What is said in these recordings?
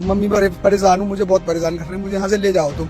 Mummy परेशान हूँ, मुझे बहुत परेशान कर रहे हैं, मुझे यहाँ से ले जाओ तुम।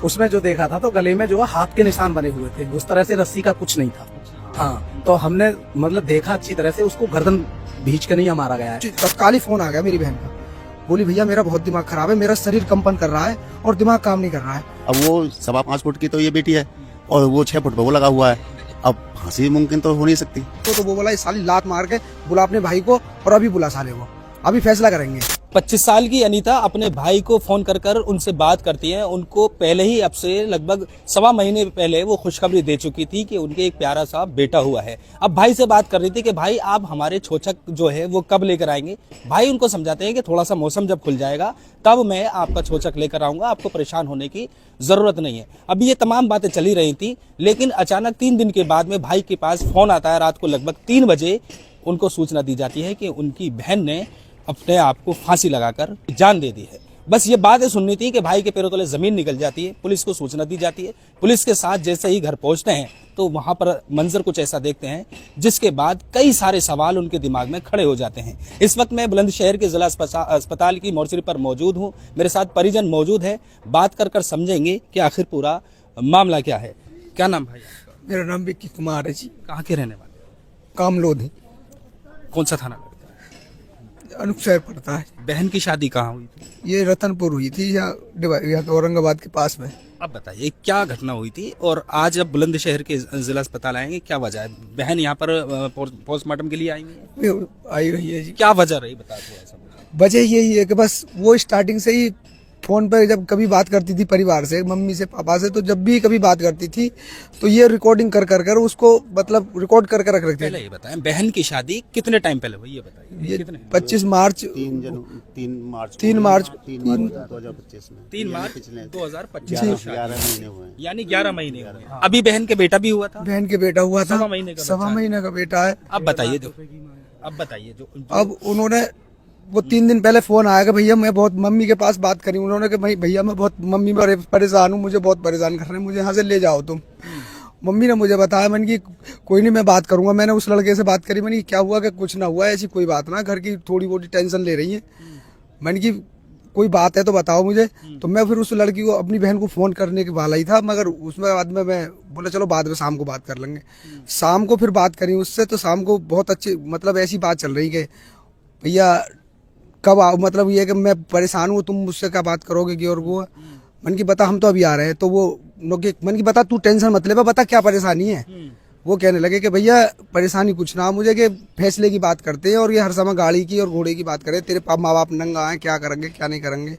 उसमें जो देखा था तो गले में जो है हाथ के निशान बने हुए थे, उस तरह से रस्सी का कुछ नहीं था। हाँ, तो हमने मतलब देखा अच्छी तरह से, उसको गर्दन भींच के नहीं मारा गया है। तत्काल ही फोन आ गया मेरी बहन का, बोली भैया मेरा बहुत दिमाग खराब है, मेरा शरीर कंपन कर रहा है और दिमाग काम नहीं कर रहा है। अब वो 5.25 फुट की तो ये बेटी है और वो 6 फुट पे वो लगा हुआ है, अब फांसी मुमकिन तो हो नहीं सकती। तो वो बोला इस साली लात मार के बुला अपने भाई को और अभी बुला साले को, अभी फैसला करेंगे। 25 साल की अनीता अपने भाई को फोन कर उनसे बात करती हैं। उनको पहले ही अब से लगभग 1.25 महीने पहले वो खुशखबरी दे चुकी थी कि उनके एक प्यारा सा बेटा हुआ है। अब भाई से बात कर रही थी कि भाई आप हमारे छोचक जो है वो कब लेकर आएंगे। भाई उनको समझाते हैं कि थोड़ा सा मौसम जब खुल जाएगा तब मैं आपका छोचक लेकर आऊंगा, आपको परेशान होने की जरूरत नहीं है। अभी ये तमाम बातें चली रही थी, लेकिन अचानक 3 दिन के बाद में भाई के पास फोन आता है। रात को लगभग 3 बजे उनको सूचना दी जाती है कि उनकी बहन ने अपने आप को फांसी लगाकर जान दे दी है। बस ये बातें सुननी थी कि भाई के पैरों तले जमीन निकल जाती है। पुलिस को सूचना दी जाती है। पुलिस के साथ जैसे ही घर पहुंचते हैं तो वहां पर मंजर कुछ ऐसा देखते हैं जिसके बाद कई सारे सवाल उनके दिमाग में खड़े हो जाते हैं। इस वक्त मैं बुलंदशहर के जिला अस्पताल की मोर्चरी पर मौजूद हूं। मेरे साथ परिजन मौजूद है, बात कर समझेंगे कि आखिर पूरा मामला क्या है। क्या नाम भाई आपका? मेरा नाम विक्की कुमार है जी। कहाँ के रहने वाले? कामलोधी। कौन सा थाना लगता है? अनुपशहर पड़ता है। बहन की शादी कहाँ हुई थी? ये रतनपुर हुई थी, यहाँ औरंगाबाद के पास में। अब बताइए क्या घटना हुई थी और आज अब बुलंदशहर के जिला अस्पताल आएंगे, क्या वजह है? बहन यहाँ पर पोस्टमार्टम के लिए आएंगे? आई रही है जी। क्या वजह रही बता दो ऐसा मुझे। वजह यही है कि बस वो स्टार्टिंग से ही फोन पर जब कभी बात करती थी परिवार से, मम्मी से, पापा से, तो जब भी कभी बात करती थी तो ये रिकॉर्डिंग कर उसको मतलब रिकॉर्ड कर रख रखते थे। पहले ये बताएं, बहन की शादी कितने टाइम पहले हुई ये बताइए। ये कितने? 25 मार्च 3 मार्च 2025 में 3 मार्च 2025 में 11 महीने हुए हैं। यानी 11 महीने हुए। अभी बहन के बेटा भी हुआ था? बहन के बेटा हुआ था, 1.25 महीने का 1.25 महीने का बेटा है। अब बताइए जो अब उन्होंने वो 3 दिन पहले फोन आया कि भैया मैं बहुत मम्मी के पास बात करी उन्होंने कि भाई भैया मैं बहुत मम्मी परेशान हूँ, मुझे बहुत परेशान कर रहे हैं, मुझे यहाँ से ले जाओ तुम। मम्मी ने मुझे बताया, मैंने कि कोई नहीं मैं बात करूंगा। मैंने उस लड़के से बात करी, मैंने कि क्या हुआ कि कुछ ना हुआ, ऐसी कोई बात ना, घर की थोड़ी बहुत टेंशन ले रही है। मैंने कि कोई बात है तो बताओ मुझे। तो मैं फिर उस लड़की को अपनी बहन को फोन करने के वाला ही था, मगर उसमें बाद में मैं बोला चलो बाद में शाम को बात कर लेंगे। शाम को फिर बात करी उससे, तो शाम को बहुत अच्छी मतलब ऐसी बात चल रही कि भैया कब आओ, मतलब ये कि मैं परेशान हूँ, तुम मुझसे क्या बात करोगे कि और वो। मन की बता हम तो अभी आ रहे हैं। तो वो मन की बता तू टेंशन मत ले, बता क्या परेशानी है। वो कहने लगे कि भैया परेशानी कुछ ना, मुझे कि फैसले की बात करते हैं और ये हर समय गाड़ी की और घोड़े की बात करे, तेरे माँ बाप नंगा है, क्या करेंगे क्या नहीं करेंगे।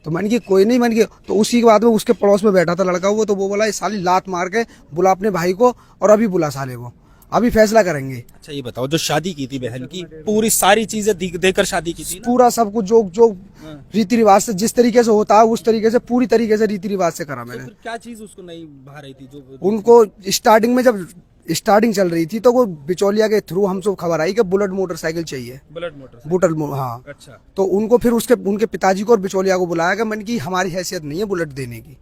तो मन की कोई नहीं, मन की तो उसी के बाद में उसके पड़ोस में बैठा था लड़का वो, तो वो बोला इस साली लात मार के बुला अपने भाई को और अभी बुला साले को, अभी फैसला करेंगे। अच्छा ये बताओ, जो शादी की थी बहन की, पूरी सारी चीजें देकर शादी की थी ना? पूरा सब कुछ जो रीति रिवाज से जिस तरीके से होता है उस तरीके से पूरी तरीके से रीति रिवाज से करा मैंने। तो फिर क्या चीज उसको नहीं भा रही थी जो उनको स्टार्टिंग में जब स्टार्टिंग चल रही थी तो वो बिचौलिया के थ्रू हमसे खबर आई कि बुलेट मोटरसाइकिल चाहिए। हाँ। अच्छा। तो उनको फिर उनके पिताजी को और बिचौलिया को बुलाया कि मन की हमारी हैसियत नहीं है बुलेट देने की,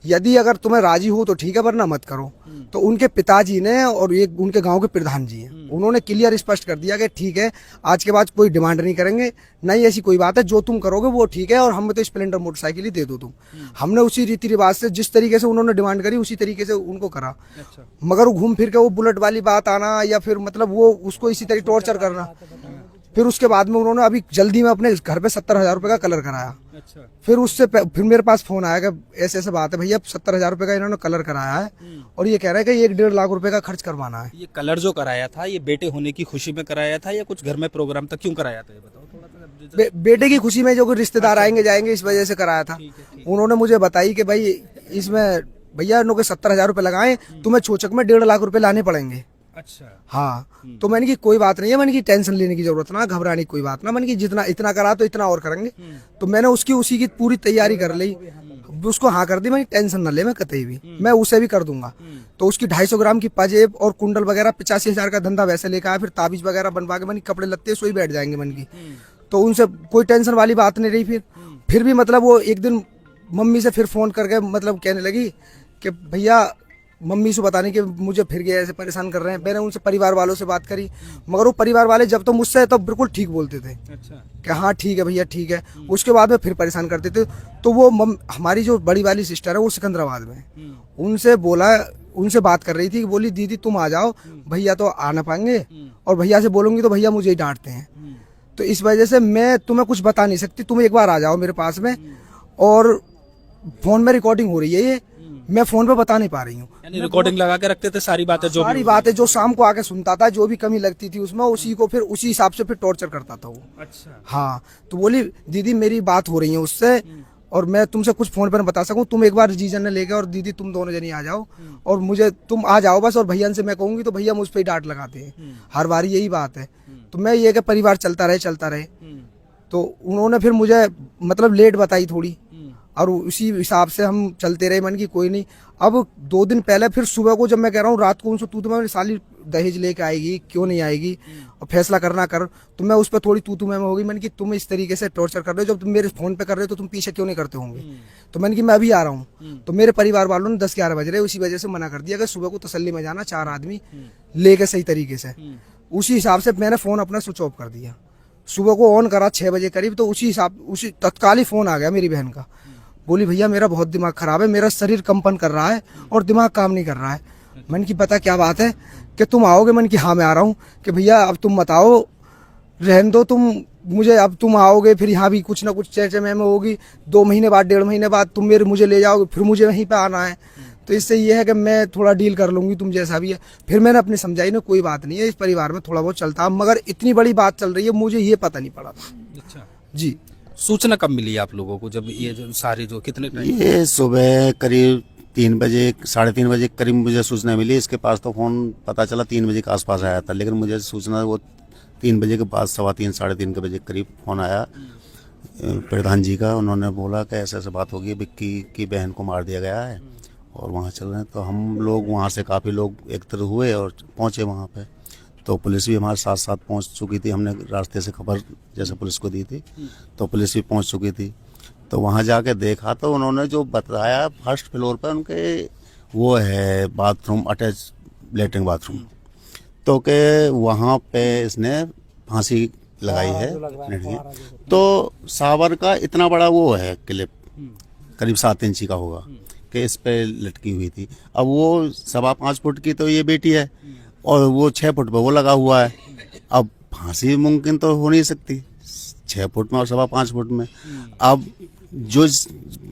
यदि अगर तुम्हें राजी हो तो ठीक है वरना मत करो। तो उनके पिताजी ने और एक उनके गांव के प्रधान जी हैं, उन्होंने क्लियर स्पष्ट कर दिया कि ठीक है आज के बाद कोई डिमांड नहीं करेंगे, नहीं ऐसी कोई बात है, जो तुम करोगे वो ठीक है और हमें तो स्प्लेंडर मोटरसाइकिल ही दे दो तुम। हमने उसी रीति रिवाज से जिस तरीके से उन्होंने डिमांड करी उसी तरीके से उनको करा। मगर घूम फिर के वो बुलेट वाली बात आना या फिर मतलब वो उसको इसी तरह टॉर्चर करना। फिर उसके बाद में उन्होंने अभी जल्दी में अपने घर पे 70,000 रुपए का कलर कराया। अच्छा। फिर मेरे पास फोन आया कि ऐसे बात है भैया 70,000 रुपए का इन्होंने कलर कराया है और ये कह रहे हैं कि 1-1.5 लाख रुपए का खर्च करवाना है। ये कलर जो कराया था ये बेटे होने की खुशी में कराया था या कुछ घर में प्रोग्राम था, क्यों कराया था ये बताओ थोड़ा सा। बेटे की खुशी में जो रिश्तेदार आएंगे जाएंगे इस वजह से कराया था। उन्होंने मुझे बताई कि भाई इसमें भैया इन्होंने 70,000 रुपए लगाए, तुम्हें छोचक में 1.5 लाख रुपए लाने पड़ेंगे। अच्छा। हाँ। तो मैंने की कोई बात नहीं है, मैंने की टेंशन लेने की जरूरत ना, घबराने की कोई बात ना, मैंने की जितना इतना करा तो इतना और करेंगे। तो मैंने उसी की पूरी तैयारी कर ली, उसको हाँ कर दी, मैंने टेंशन न ले, मैं कतई भी मैं उसे भी कर दूंगा। तो उसकी 250 ग्राम की पाजेब और कुंडल वगैरह 85,000 का धंधा वैसे लेकर आया, फिर ताबीज वगैरह बनवा के मैंने कपड़े लत्ते सोई बैठ जाएंगे मन की। तो उनसे कोई टेंशन वाली बात नहीं रही। फिर भी मतलब वो एक दिन मम्मी से फिर फोन करके मतलब कहने लगी कि भैया मम्मी से बताने के मुझे फिर गए ऐसे परेशान कर रहे हैं। मैंने उनसे परिवार वालों से बात करी, मगर वो परिवार वाले जब तो मुझसे तब बिल्कुल ठीक बोलते थे कि हाँ ठीक है भैया ठीक है। उसके बाद में फिर परेशान करते थे। तो वो हमारी जो बड़ी वाली सिस्टर है वो सिकंदराबाद में, उनसे बात कर रही थी कि बोली दीदी तुम आ जाओ, भैया तो आ ना पाएंगे और भैया से बोलूंगी तो भैया मुझे ही डांटते हैं। तो इस वजह से मैं तुम्हें कुछ बता नहीं सकती, तुम एक बार आ जाओ मेरे पास में। और फोन में रिकॉर्डिंग हो रही है ये, मैं फोन पे बता नहीं पा रही हूँ। यानी रिकॉर्डिंग लगा के रखते थे सारी बातें, जो सारी बातें जो शाम को आके सुनता था, जो भी कमी लगती थी उसमें उसी को फिर उसी हिसाब से फिर टॉर्चर करता था वो। अच्छा। हाँ, तो बोली दीदी मेरी बात हो रही है उससे और मैं तुमसे कुछ फोन पर बता सकूं, तुम एक बार जीजन ने लेके और दीदी तुम दोनों जनी आ जाओ और मुझे तुम आ जाओ बस। और भैया से मैं कहूंगी तो भैया मुझ पर ही डांट लगाते हैं, हर बार यही बात है। तो मैं ये कि परिवार चलता रहे। तो उन्होंने फिर मुझे मतलब लेट बताई थोड़ी और उसी हिसाब से हम चलते रहे। मन की कोई नहीं। अब 2 दिन पहले फिर सुबह को जब मैं कह रहा हूँ रात को उनसे तू तुम्हें साली दहेज लेके आएगी क्यों नहीं आएगी और फैसला करना कर, तो मैं उस पर थोड़ी तू तुम्हें होगी। मैंने कि तुम इस तरीके से टॉर्चर कर रहे हो, जब तुम मेरे फोन पे कर रहे हो तो तुम पीछे क्यों नहीं करते होंगे। तो मैंने कि मैं अभी आ रहा हूँ। तो मेरे परिवार वालों ने 10-11 बज रहे उसी वजह से मना कर दिया कि सुबह को तसल्ली में जाना, 4 आदमी लेके सही तरीके से। उसी हिसाब से मैंने फोन अपना स्विच ऑफ कर दिया। सुबह को ऑन करा 6 बजे करीब, तो उसी तत्काल ही फोन आ गया मेरी बहन का। बोली भैया मेरा बहुत दिमाग खराब है, मेरा शरीर कंपन कर रहा है और दिमाग काम नहीं कर रहा है। मैंने की पता क्या बात है कि तुम आओगे। मैंने की हाँ मैं आ रहा हूँ। कि भैया अब तुम मत आओ, रहने दो तुम मुझे, अब तुम आओगे फिर यहाँ भी कुछ ना कुछ चर्चा में होगी। 2 महीने बाद 1.5 महीने बाद तुम मुझे ले जाओगे, फिर मुझे वहीं पे आना है। तो इससे ये है कि मैं थोड़ा डील कर लूंगी, तुम जैसा भी है। फिर मैंने अपनी समझाई ना कोई बात नहीं है, इस परिवार में थोड़ा बहुत चलता, मगर इतनी बड़ी बात चल रही है मुझे ये पता नहीं पड़ा था। अच्छा जी। सूचना कब मिली आप लोगों को, जब ये जो सारी जो कितने टाइम? ये सुबह करीब 3 बजे 3:30 बजे करीब मुझे सूचना मिली। इसके पास तो फोन पता चला 3 बजे के आसपास आया था, लेकिन मुझे सूचना वो 3 बजे के बाद 3:15 3:30 के बजे करीब फोन आया प्रधान जी का। उन्होंने बोला कि ऐसे ऐसे बात होगी, विक्की की बहन को मार दिया गया है और वहाँ चल रहे हैं। तो हम लोग वहाँ से काफ़ी लोग एकत्र हुए और पहुँचे वहाँ पे। तो पुलिस भी हमारे साथ साथ पहुँच चुकी थी। हमने रास्ते से खबर जैसे पुलिस को दी थी तो पुलिस भी पहुँच चुकी थी। तो वहाँ जाके देखा तो उन्होंने जो बताया, फर्स्ट फ्लोर पर उनके वो है बाथरूम, अटैच लेटरिन बाथरूम, तो के वहाँ पे इसने फांसी लगाई है। तो सावर का इतना बड़ा वो है क्लिप, करीब 7 इंची का होगा, कि इस पे लटकी हुई थी। अब वो 5.25 फुट की तो ये बेटी है और वो 6 फुट पे वो लगा हुआ है। अब फांसी मुमकिन तो हो नहीं सकती 6 फुट में और 5.25 फुट में। अब जो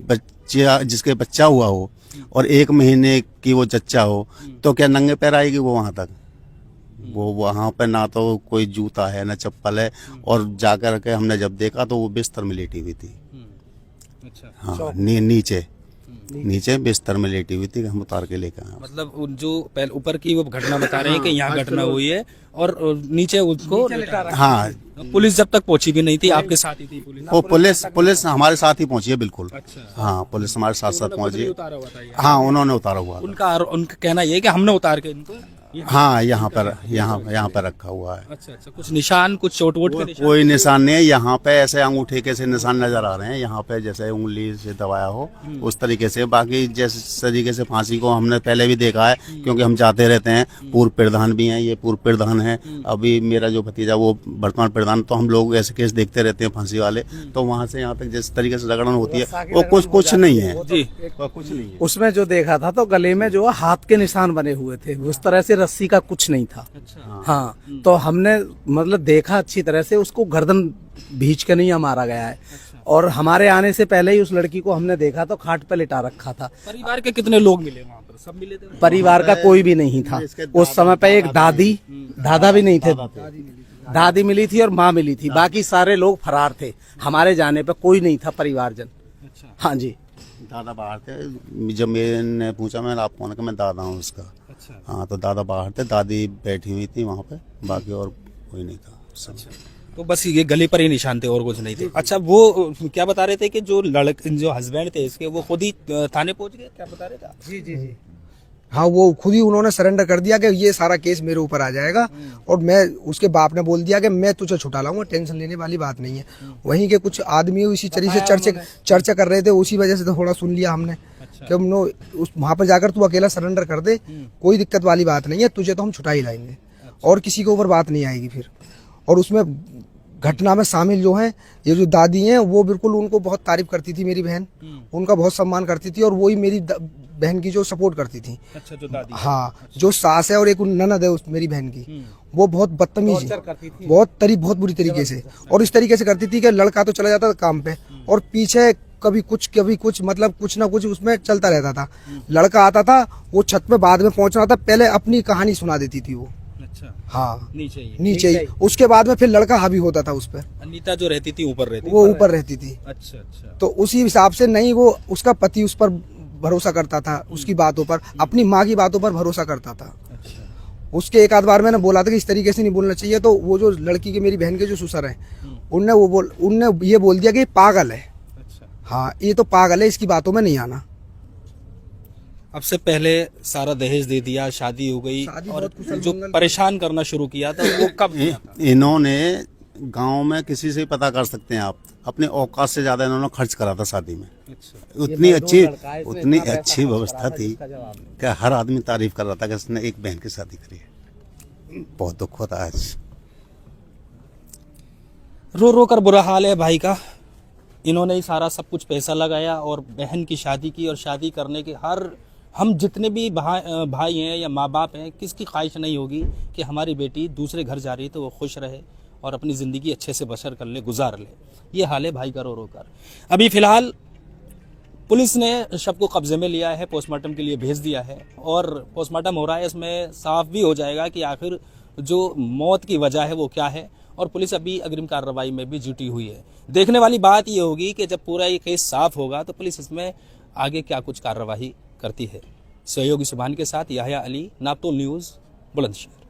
बच्चा, जिसके बच्चा हुआ हो और 1 महीने की वो जच्चा हो, तो क्या नंगे पैर आएगी वो वहाँ तक? वो वहाँ पे ना तो कोई जूता है ना चप्पल है। और जाकर के हमने जब देखा तो वो बिस्तर में लेटी हुई थी। अच्छा। हाँ, नीचे बिस्तर में लेटी हुई थी। हम उतार के लेकर आए। मतलब जो पहले ऊपर की वो घटना बता रहे हैं कि यहाँ घटना हुई है और नीचे उसको हाँ, पुलिस जब तक पहुंची भी नहीं थी, आपके साथ ही थी पुलिस? वो पुलिस हमारे साथ ही पहुंची है, बिल्कुल। अच्छा। हाँ, पुलिस हमारे साथ साथ पहुंची। उतारा हुआ था ये? हाँ, उन्होंने उतारा हुआ था। उनका कहना ये है कि हमने उतार के इनको हाँ यहाँ पर रखा हुआ है। अच्छा, कुछ निशान, कुछ चोट वोट के निशान? कोई निशान नहीं है। यहाँ पे ऐसे अंगूठे के से निशान नजर आ रहे हैं, यहाँ पे जैसे उंगली से दबाया हो उस तरीके से। बाकी जिस तरीके से फांसी को हमने पहले भी देखा है, क्योंकि हम जाते रहते हैं। पूर्व प्रधान भी हैं, ये पूर्व प्रधान है। अभी मेरा जो भतीजा वो वर्तमान प्रधान। तो हम लोग ऐसे केस देखते रहते हैं फांसी वाले। तो वहाँ से यहाँ तक जिस तरीके से रगड़न होती है वो कुछ नहीं है जी, कुछ नहीं है। उसमें जो देखा था तो गले में जो हाथ के निशान बने हुए थे, उस तरह से रस्सी का कुछ नहीं था। अच्छा। हाँ, तो हमने मतलब देखा अच्छी तरह से, उसको गर्दन भींच के नहीं मारा गया है। अच्छा। और हमारे आने से पहले ही उस लड़की को हमने देखा तो खाट पे लिटा रखा था। परिवार के कितने लोग मिले वहाँ पर? सब मिले थे? परिवार का कोई भी नहीं था उस समय पे। एक दादा भी नहीं थे। दादी मिली थी और माँ मिली थी, बाकी सारे लोग फरार थे। हमारे जाने पे कोई नहीं था परिवारजन। अच्छा। हाँ जी। दादा बाहर थे। जब मैंने पूछा, मैं आप कौन? मैं दादा हूँ उसका। अच्छा। हाँ, तो दादा बाहर थे, दादी बैठी हुई थी वहाँ पे, बाकी और कोई नहीं था। अच्छा। तो बस ये गले पर ही निशान थे और कुछ नहीं थे? अच्छा, वो क्या बता रहे थे कि जो हस्बैंड थे इसके, वो खुद ही थाने पहुंच गए, क्या बता रहे थे? जी। हाँ, वो खुद ही उन्होंने सरेंडर कर दिया कि ये सारा केस मेरे ऊपर आ जाएगा। और मैं, उसके बाप ने बोल दिया कि मैं तुझे छुटा लाऊंगा, टेंशन लेने वाली बात नहीं है। वहीं के कुछ आदमी इसी तरीके से चर्चा कर रहे थे, उसी वजह से तो थोड़ा सुन लिया हमने। कि हम नो उस वहां पर जाकर तू अकेला सरेंडर कर दे, कोई दिक्कत वाली बात नहीं है, तुझे तो हम छुटा ही लाएंगे और किसी के ऊपर बात नहीं आएगी फिर। और उसमें घटना में शामिल जो हैं ये जो दादी हैं वो बिल्कुल उनको बहुत तारीफ करती थी, मेरी बहन उनका बहुत सम्मान करती थी और वही मेरी बहन की जो सपोर्ट करती थी। अच्छा, जो दादी। हाँ, जो सास है और एक ननद है उस मेरी बहन की, वो बहुत बदतमीज है, बहुत बुरी तरीके से, और इस तरीके से करती थी कि लड़का तो चला जाता था काम पे और पीछे कभी कुछ मतलब कुछ ना कुछ उसमें चलता रहता था। लड़का आता था, वो छत पे बाद में पहुंचना था, पहले अपनी कहानी सुना देती थी वो। अच्छा, हाँ, नीचे ही उसके बाद में फिर लड़का हावी होता था उस पर। अनीता जो रहती थी ऊपर रहती वो ऊपर रहती थी। अच्छा अच्छा। तो उसी हिसाब से नहीं, वो उसका पति उस पर भरोसा करता था, उसकी बातों पर, अपनी माँ की बातों पर भरोसा करता था। अच्छा। उसके एक आध बार मैंने बोला था कि इस तरीके से नहीं बोलना चाहिए, तो वो जो लड़की के मेरी बहन के जो ससुर हैं उनने ये बोल दिया कि पागल है। अच्छा। हाँ, ये तो पागल है, इसकी बातों में नहीं आना। अब से पहले सारा दहेज दे दिया, शादी हो गई, शादी और बहुत कुशल जो मंगल परेशान करना शुरू किया था वो कब किया था? इन्होंने गांव में किसी से ही पता कर सकते हैं आप, अपने औकात से ज्यादा इन्होंने खर्च करा था शादी में। अच्छा। उतनी अच्छी व्यवस्था थी कि हर आदमी तारीफ कर रहा था कि इसने एक बहन की शादी करी है। बहुत दुख होता है आज। रो रो कर बुरा हाल है भाई का। इन्होंने ही सारा सब कुछ पैसा लगाया और बहन की शादी की, और शादी करने के हम जितने भी भाई हैं या माँ बाप हैं, किसकी ख्वाहिश नहीं होगी कि हमारी बेटी दूसरे घर जा रही है तो वो खुश रहे और अपनी ज़िंदगी अच्छे से बसर कर ले, गुजार ले। ये हाल है भाई का रो रो कर। अभी फ़िलहाल पुलिस ने शव को कब्जे में लिया है, पोस्टमार्टम के लिए भेज दिया है और पोस्टमार्टम हो रहा है। इसमें साफ भी हो जाएगा कि आखिर जो मौत की वजह है वो क्या है, और पुलिस अभी अग्रिम कार्रवाई में भी जुटी हुई है। देखने वाली बात ये होगी कि जब पूरा ये केस साफ होगा तो पुलिस इसमें आगे क्या कुछ कार्रवाई करती है। सहयोगी सुभान के साथ याह्या अली, नापतोल न्यूज़, बुलंदशहर।